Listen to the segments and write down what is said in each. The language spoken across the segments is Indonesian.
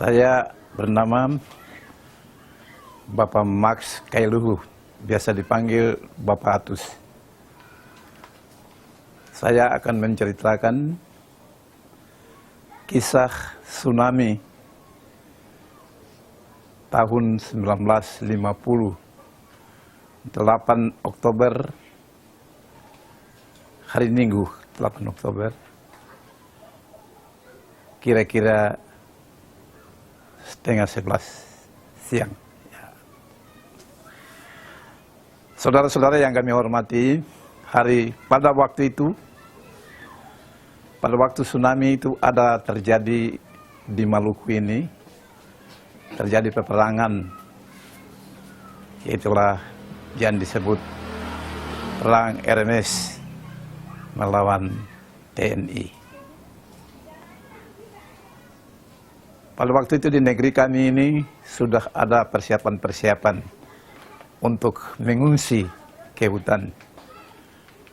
Saya bernama Bapak Max Kailuhu, biasa dipanggil Bapak Atus. Saya akan menceritakan kisah tsunami tahun 1950, 8 Oktober, hari Minggu, 8 Oktober, kira-kira 10:30 siang. Saudara-saudara yang kami hormati, pada waktu tsunami itu ada terjadi di Maluku ini, terjadi peperangan, yaitulah yang disebut perang RMS melawan TNI. Pada waktu itu di negeri kami ini sudah ada persiapan-persiapan untuk mengungsi ke hutan,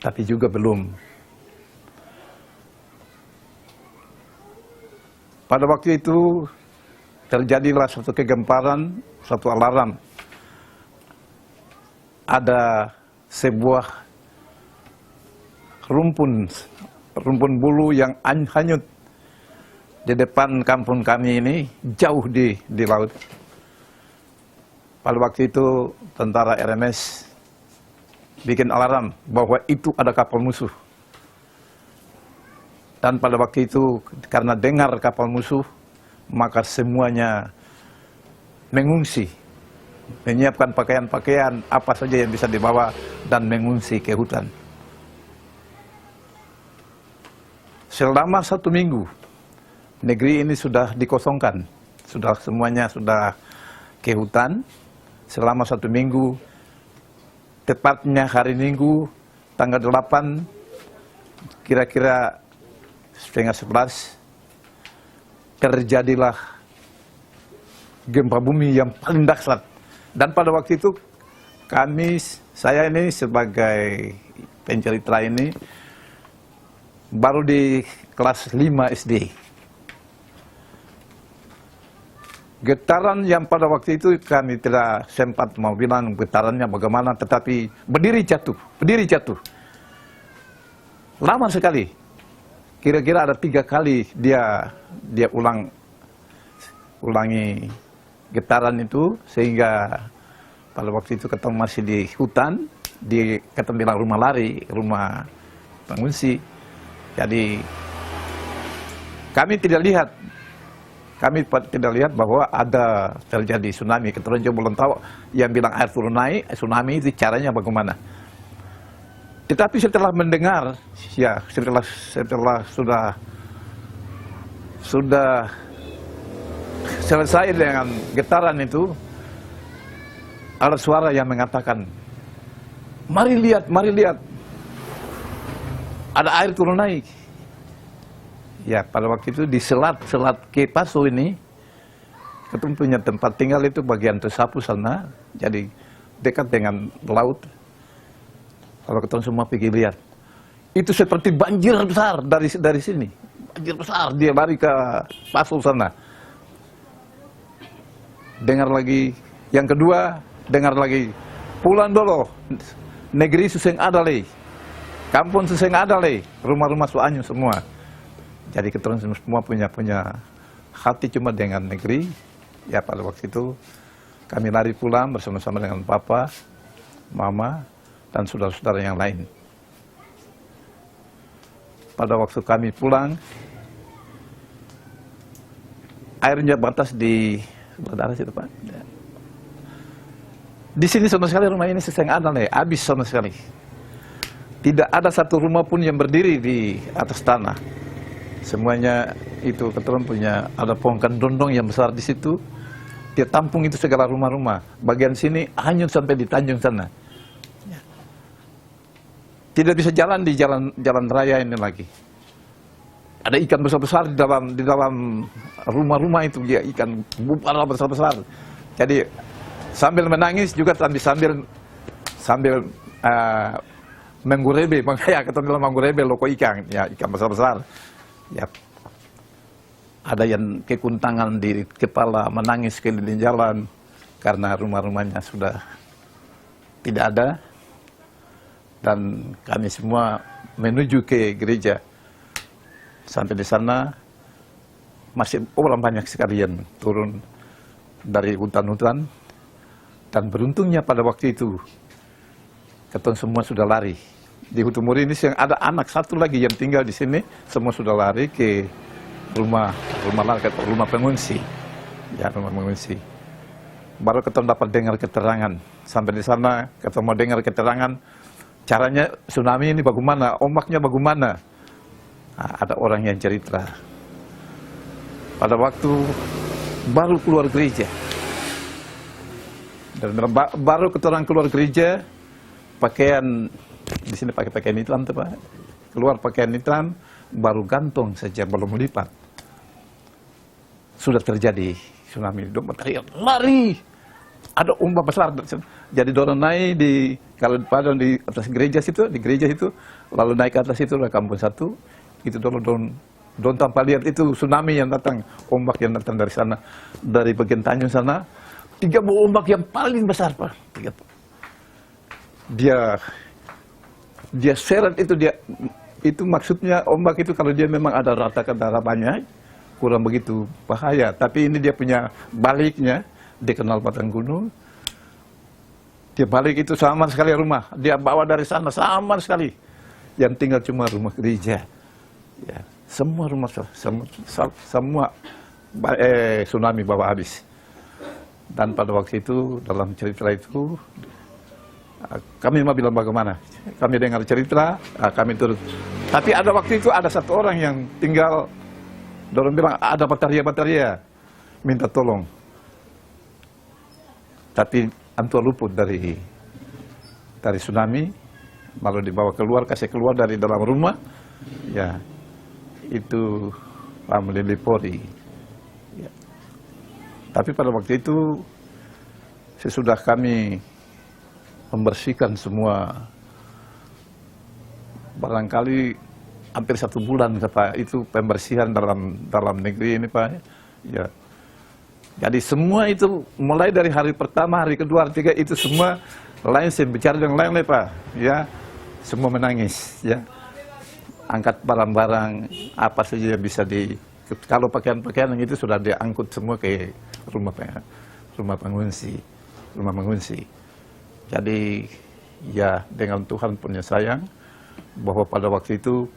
tapi juga belum. Pada waktu itu terjadilah suatu kegemparan, suatu alarm. Ada sebuah rumpun bulu yang hanyut di depan kampung kami ini, jauh di laut. Pada waktu itu tentara RMS bikin alarm bahwa itu ada kapal musuh. Dan pada waktu itu karena dengar kapal musuh, maka semuanya mengungsi, menyiapkan pakaian-pakaian apa saja yang bisa dibawa dan mengungsi ke hutan. Selama 1 minggu negeri ini sudah dikosongkan, semuanya sudah ke hutan. Selama 1 minggu, tepatnya hari Minggu, tanggal 8, kira-kira 10:30, terjadilah gempa bumi yang paling dahsyat. Dan pada waktu itu saya ini sebagai pencerita ini, baru di kelas 5 SD. Getaran yang pada waktu itu kami tidak sempat mau bilang getarannya bagaimana, tetapi berdiri jatuh. Lama sekali. Kira-kira ada 3 kali dia ulangi getaran itu, sehingga pada waktu itu kita masih di hutan, kita bilang rumah lari, rumah pengungsi. Jadi kami tidak lihat bahwa ada terjadi tsunami. Kita juga belum tahu yang bilang air turun naik, tsunami itu caranya bagaimana. Tetapi setelah mendengar, ya setelah sudah selesai dengan getaran itu, ada suara yang mengatakan, mari lihat, ada air turun naik. Ya, pada waktu itu di selat Ke Paso ini, kita punya tempat tinggal itu bagian tersapu sana, jadi dekat dengan laut. Kalau kita semua pergi lihat, itu seperti banjir besar dari sini, banjir besar, dia lari ke Paso sana. Dengar lagi, yang kedua, dengar lagi, pulang dulu, negeri suseng ada le, kampung suseng ada le, rumah-rumah soalnya semua. Jadi kita semua punya hati cuma dengan negeri. Ya pada waktu itu kami lari pulang bersama-sama dengan papa, mama, dan saudara-saudara yang lain. Pada waktu kami pulang, airnya batas di sebelah situ Pak. Di sini sama sekali rumah ini seseng ada nih, habis sama sekali. Tidak ada satu rumah pun yang berdiri di atas tanah. Semuanya itu kebetulan punya ada pohon kendondong yang besar di situ. Dia tampung itu segala rumah-rumah. Bagian sini hanyut sampai di Tanjung sana. Tidak bisa jalan di jalan raya ini lagi. Ada ikan besar-besar di dalam rumah-rumah itu, dia ikan bubara besar-besar. Jadi sambil menangis juga sambil menggurebe, makanya kita bilang menggurebe loko ikan, ya ikan besar-besar. Ya. ada yang kekuntangan di kepala, menangis keliling jalan karena rumah-rumahnya sudah tidak ada. Dan kami semua menuju ke gereja. Sampai di sana masih orang banyak sekali yang turun dari hutan-hutan. Dan beruntungnya pada waktu itu kita semua sudah lari. Di Hutumuri ini yang ada anak satu lagi yang tinggal di sini, semua sudah lari ke rumah pengungsi. Ya, rumah pengungsi. Baru kita dapat dengar keterangan. Sampai di sana kita mau dengar keterangan caranya tsunami ini bagaimana, ombaknya bagaimana. Nah, ada orang yang cerita. Pada waktu baru keluar gereja. Dan baru keterangan keluar gereja, pakaian di sini pakai pakaian hitam, Pak. Keluar pakaian hitam, baru gantung saja, belum melipat. Sudah terjadi tsunami. Dong berteriak, lari! Ada ombak besar. Jadi dorong naik kalau pada di atas gereja situ, lalu naik ke atas itu, kampung satu, itu don tanpa lihat itu tsunami yang datang, ombak yang datang dari sana, dari bagian Tanjung sana, 3 buah ombak yang paling besar, Pak. Dia seret itu maksudnya ombak itu kalau dia memang ada ratakan banyak, kurang begitu bahaya. Tapi ini dia punya baliknya, dikenal batang gunung. Dia balik itu sama sekali rumah, dia bawa dari sana sama sekali. Yang tinggal cuma rumah gereja. Ya, semua rumah semua tsunami bawa habis. Dan pada waktu itu dalam cerita itu kami mau bilang bagaimana? Kami dengar cerita, kami turut. Tapi ada waktu itu ada satu orang yang tinggal, dorong bilang ada bataria, minta tolong. Tapi antua luput dari tsunami, lalu dibawa keluar, kasih keluar dari dalam rumah. Ya, itu family Polri. Ya. Tapi pada waktu itu sesudah kami membersihkan semua, barangkali hampir 1 bulan Pak, itu pembersihan dalam negeri ini Pak. Ya. Jadi semua itu mulai dari hari pertama, hari kedua, hari ketiga itu semua lain saya bicara yang lain Pak. Ya, semua menangis. Ya, angkat barang-barang apa saja yang bisa kalau pakaian-pakaian yang itu sudah diangkut semua ke rumah pengungsi. Jadi ya dengan Tuhan punya sayang bahwa pada waktu itu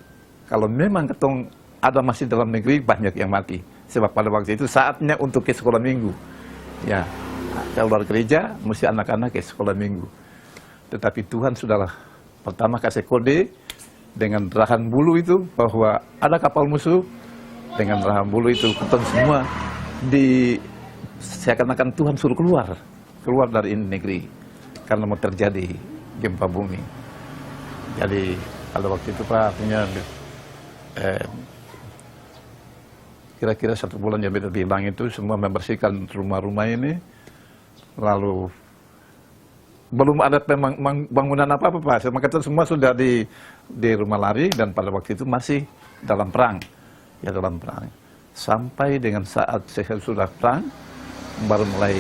kalau memang ketong ada masih dalam negeri banyak yang mati. Sebab pada waktu itu saatnya untuk ke sekolah minggu. Ya, keluar gereja mesti anak-anak ke sekolah minggu. Tetapi Tuhan sudahlah pertama kasih kode dengan rahan bulu itu bahwa ada kapal musuh. Dengan rahan bulu itu ketong semua seakan-akan Tuhan suruh keluar dari ini negeri. Karena mau terjadi gempa bumi. Jadi pada waktu itu Pak, artinya kira-kira 1 bulan yang bilang itu semua membersihkan rumah-rumah ini. Lalu belum ada bangunan apa-apa Pak. Maka itu semua sudah di rumah lari dan pada waktu itu masih dalam perang. Ya dalam perang. Sampai dengan saat sudah perang, baru mulai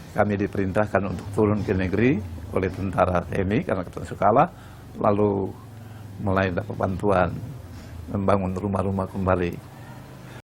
kami diperintahkan untuk turun ke negeri oleh tentara TNI karena kita kalah, lalu mulai dapat bantuan membangun rumah-rumah kembali.